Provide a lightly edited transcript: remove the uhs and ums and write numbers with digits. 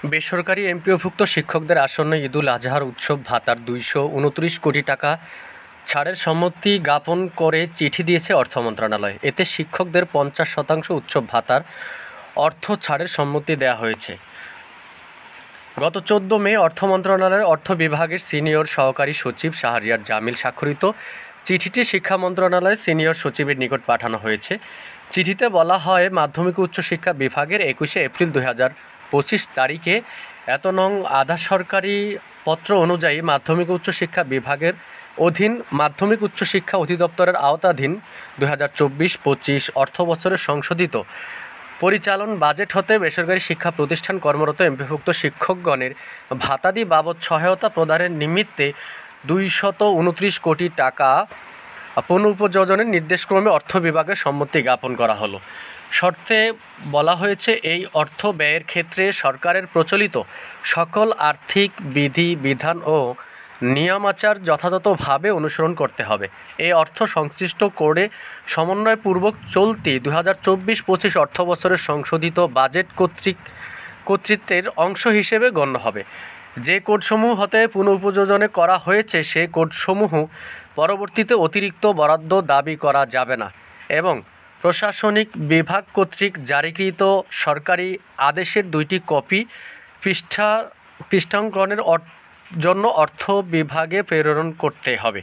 বেসরকারি এমপিওভুক্ত শিক্ষকদের আসন্ন ঈদুল আজহার উৎসব ভাতার ২২৯ কোটি টাকা ছাড়ের সম্মতি জ্ঞাপন করে চিঠি দিয়েছে অর্থ মন্ত্রণালয়। এতে শিক্ষকদের ৫০% উৎসব ভাতার অর্থ ছাড়ের সম্মতি দেওয়া হয়েছে। গত ১৪ মে অর্থ মন্ত্রণালয়ের অর্থ বিভাগের সিনিয়র সহকারী সচিব শাহরিয়ার জামিল স্বাক্ষরিত চিঠিটি শিক্ষা মন্ত্রণালয়ের সিনিয়র সচিবের নিকট পাঠানো হয়েছে। চিঠিতে বলা হয়, মাধ্যমিক ও উচ্চশিক্ষা বিভাগের ২১শে এপ্রিল ২০২৫ তারিখে নং আধা সরকারি পত্র অনুযায়ী মাধ্যমিক ও উচ্চশিক্ষা বিভাগের অধীন মাধ্যমিক উচ্চশিক্ষা অধিদপ্তরের আওতাধীন ২০২৪-২৫ অর্থবছরের সংশোধিত পরিচালন বাজেট হতে বেসরকারি শিক্ষা প্রতিষ্ঠান কর্মরত এমপিভুক্ত শিক্ষকগণের ভাতাদি বাবদ সহায়তা প্রদানের নিমিত্তে ২২৯ কোটি টাকা পুনঃপ্রযোজনের নির্দেশক্রমে অর্থ বিভাগের সম্মতি জ্ঞাপন করা হলো। শর্তে বলা হয়েছে, এই অর্থ ব্যয়ের ক্ষেত্রে সরকারের প্রচলিত সকল আর্থিক বিধি বিধান ও নিয়মাচার যথাযথভাবে অনুসরণ করতে হবে। এই অর্থ সংশ্লিষ্ট কোডে সমন্বয়পূর্বক চলতি ২০২৪-২৫ অর্থবছরের সংশোধিত বাজেট কর্তৃত্বের অংশ হিসেবে গণ্য হবে। যে কোডসমূহ হতে পুনঃপ্রযোজনে করা হয়েছে সে কোডসমূহ পরবর্তীতে অতিরিক্ত বরাদ্দ দাবি করা যাবে না এবং প্রশাসনিক বিভাগ কর্তৃক জারিকৃত সরকারি আদেশের ২টি কপি পৃষ্ঠাঙ্কনের জন্য অর্থ বিভাগে প্রেরণ করতে হবে।